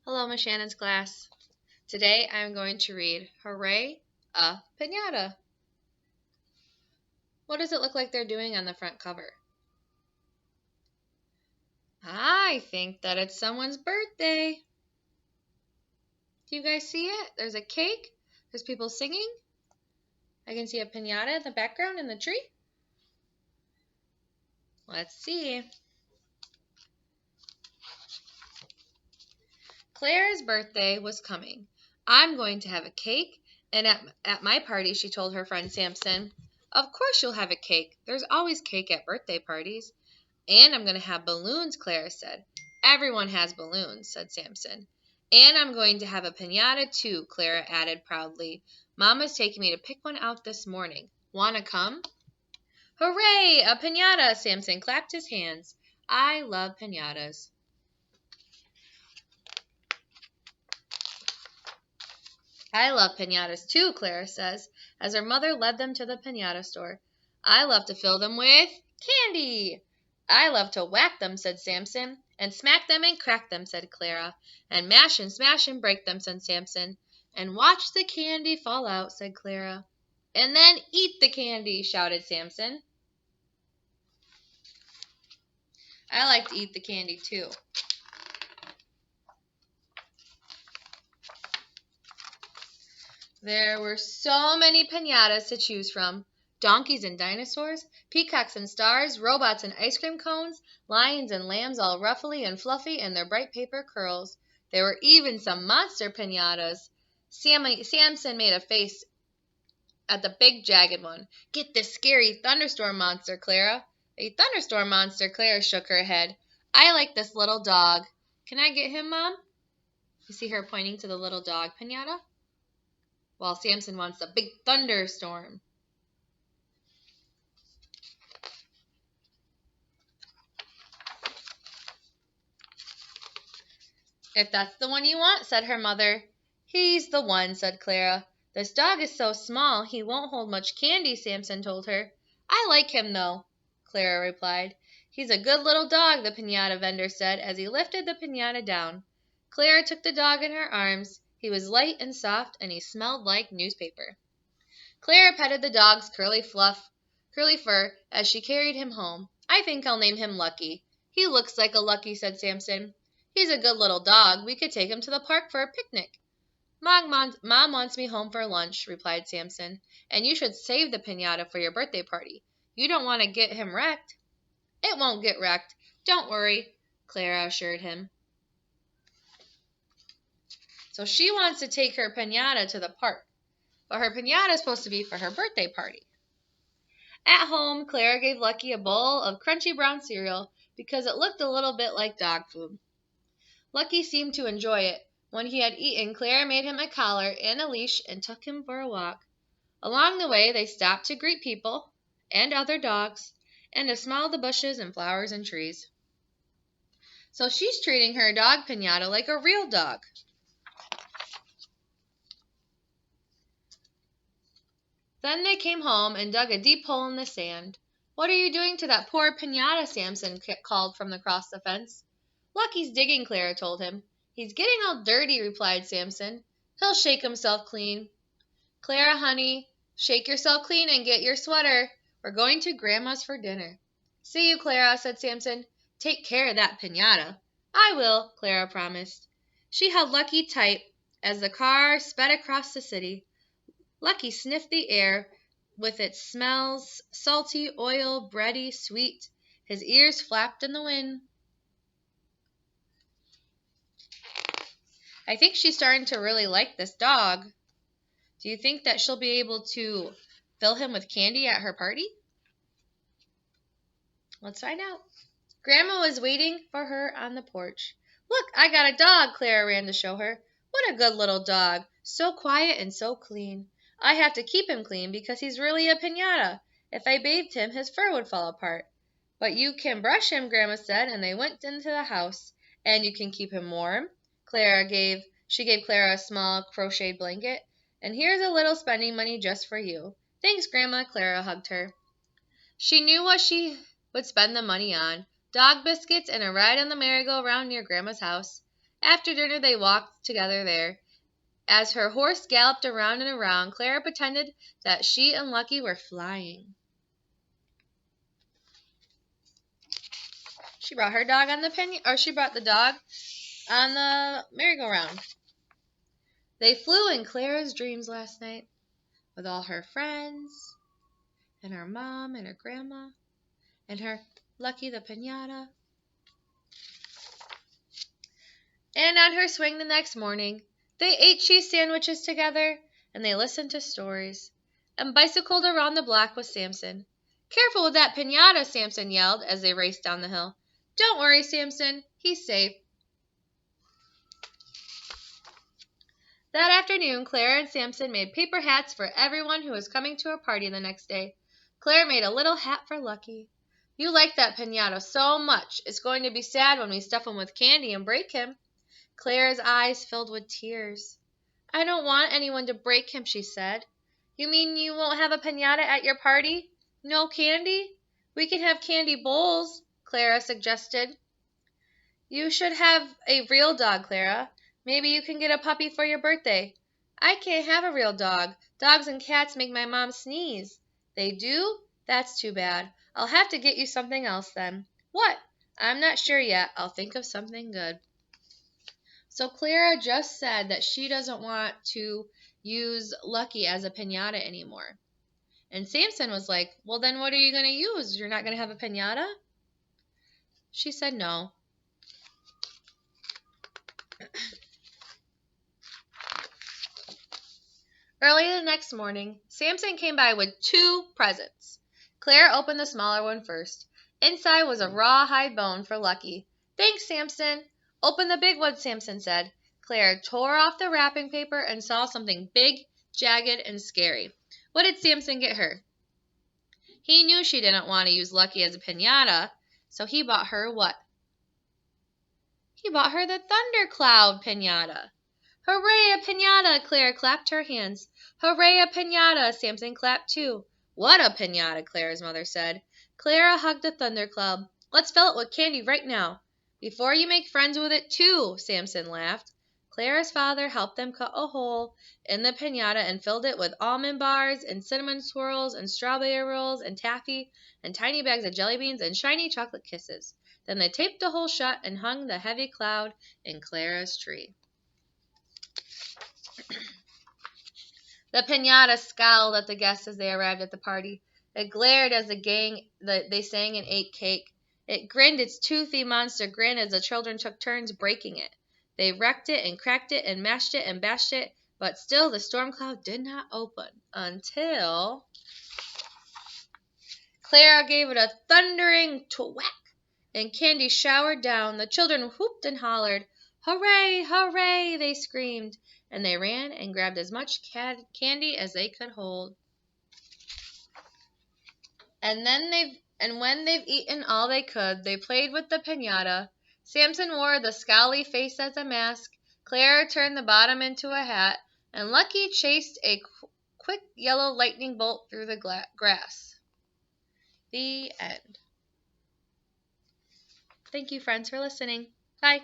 Hello, Miss Shannon's class. Today I'm going to read Hooray A Piñata. What does it look like they're doing on the front cover? I think that it's someone's birthday. Do you guys see it? There's a cake. There's people singing. I can see a piñata in the background in the tree. Let's see. Clara's birthday was coming. I'm going to have a cake, and at my party, she told her friend Samson, "Of course you'll have a cake. There's always cake at birthday parties." "And I'm going to have balloons," Clara said. "Everyone has balloons," said Samson. "And I'm going to have a piñata, too," Clara added proudly. "Mama's taking me to pick one out this morning. Wanna come?" "Hooray! A piñata!" Samson clapped his hands. "I love piñatas." "I love piñatas, too," Clara says, as her mother led them to the piñata store. "I love to fill them with candy." "I love to whack them," said Samson. "And smack them and crack them," said Clara. "And smash and break them," said Samson. "And watch the candy fall out," said Clara. "And then eat the candy," shouted Samson. I like to eat the candy, too. There were so many piñatas to choose from. Donkeys and dinosaurs, peacocks and stars, robots and ice cream cones, lions and lambs all ruffly and fluffy in their bright paper curls. There were even some monster piñatas. Samson made a face at the big jagged one. "Get this scary thunderstorm monster, Clara." "A thunderstorm monster?" Clara shook her head. "I like this little dog. Can I get him, Mom?" You see her pointing to the little dog piñata? While Samson wants a big thunderstorm. "If that's the one you want," said her mother. "He's the one," said Clara. "This dog is so small he won't hold much candy," Samson told her. "I like him, though," Clara replied. "He's a good little dog," the piñata vendor said as he lifted the piñata down. Clara took the dog in her arms. He was light and soft, and he smelled like newspaper. Clara petted the dog's curly fur as she carried him home. "I think I'll name him Lucky." "He looks like a Lucky," said Samson. "He's a good little dog. We could take him to the park for a picnic." Mom wants me home for lunch," replied Samson. "And you should save the piñata for your birthday party. You don't want to get him wrecked." "It won't get wrecked. Don't worry," Clara assured him. So she wants to take her piñata to the park. But her piñata is supposed to be for her birthday party. At home, Clara gave Lucky a bowl of crunchy brown cereal because it looked a little bit like dog food. Lucky seemed to enjoy it. When he had eaten, Clara made him a collar and a leash and took him for a walk. Along the way, they stopped to greet people and other dogs and to smell the bushes and flowers and trees. So she's treating her dog piñata like a real dog. Then they came home and dug a deep hole in the sand. "What are you doing to that poor piñata?" Samson called from across the fence. "Lucky's digging," Clara told him. "He's getting all dirty," replied Samson. "He'll shake himself clean." "Clara, honey, shake yourself clean and get your sweater. We're going to Grandma's for dinner." "See you, Clara," said Samson. "Take care of that piñata." "I will," Clara promised. She held Lucky tight as the car sped across the city. Lucky sniffed the air with its smells, salty, oil, bready, sweet. His ears flapped in the wind. "I think she's starting to really like this dog. Do you think that she'll be able to fill him with candy at her party?" Let's find out. Grandma was waiting for her on the porch. "Look, I got a dog," Clara ran to show her. "What a good little dog. So quiet and so clean. I have to keep him clean because he's really a piñata. If I bathed him, his fur would fall apart." "But you can brush him," Grandma said, and they went into the house. "And you can keep him warm." She gave Clara a small crocheted blanket. "And here's a little spending money just for you." "Thanks, Grandma," Clara hugged her. She knew what she would spend the money on: dog biscuits and a ride on the merry-go-round near Grandma's house. After dinner they walked together there. As her horse galloped around and around, Clara pretended that she and Lucky were flying. She brought her dog on the she brought the dog on the merry-go-round. They flew in Clara's dreams last night with all her friends and her mom and her grandma and her Lucky the Piñata. And on her swing the next morning, they ate cheese sandwiches together and they listened to stories and bicycled around the block with Samson. "Careful with that piñata," Samson yelled as they raced down the hill. "Don't worry, Samson. He's safe." That afternoon, Clara and Samson made paper hats for everyone who was coming to a party the next day. Clara made a little hat for Lucky. "You like that piñata so much. It's going to be sad when we stuff him with candy and break him." Clara's eyes filled with tears. "I don't want anyone to break him," she said. "You mean you won't have a piñata at your party? No candy?" "We can have candy bowls," Clara suggested. "You should have a real dog, Clara. Maybe you can get a puppy for your birthday." "I can't have a real dog. Dogs and cats make my mom sneeze." "They do? That's too bad. I'll have to get you something else then." "What?" "I'm not sure yet. I'll think of something good." So Clara just said that she doesn't want to use Lucky as a piñata anymore. And Samson was like, "Well, then what are you going to use? You're not going to have a piñata?" She said no. Early the next morning, Samson came by with 2 presents. Clara opened the smaller one first. Inside was a rawhide bone for Lucky. "Thanks, Samson." "Open the big one," Samson said. Clara tore off the wrapping paper and saw something big, jagged, and scary. What did Samson get her? He knew she didn't want to use Lucky as a piñata, so he bought her what? He bought her the thundercloud piñata. "Hooray a piñata!" Clara clapped her hands. "Hooray a piñata!" Samson clapped too. "What a piñata!" Clara's mother said. Clara hugged the thundercloud. "Let's fill it with candy right now." "Before you make friends with it too," Samson laughed. Clara's father helped them cut a hole in the piñata and filled it with almond bars and cinnamon swirls and strawberry rolls and taffy and tiny bags of jelly beans and shiny chocolate kisses. Then they taped the hole shut and hung the heavy cloud in Clara's tree. The piñata scowled at the guests as they arrived at the party. It glared as they sang and ate cake. It grinned its toothy monster grin as the children took turns breaking it. They wrecked it and cracked it and mashed it and bashed it, but still the storm cloud did not open until Clara gave it a thundering whack, and candy showered down. The children whooped and hollered. "Hooray! Hooray!" they screamed, and they ran and grabbed as much candy as they could hold. And when they've eaten all they could, they played with the piñata. Samson wore the scowly face as a mask. Clara turned the bottom into a hat, and Lucky chased a quick yellow lightning bolt through the grass. The end. Thank you, friends, for listening. Bye.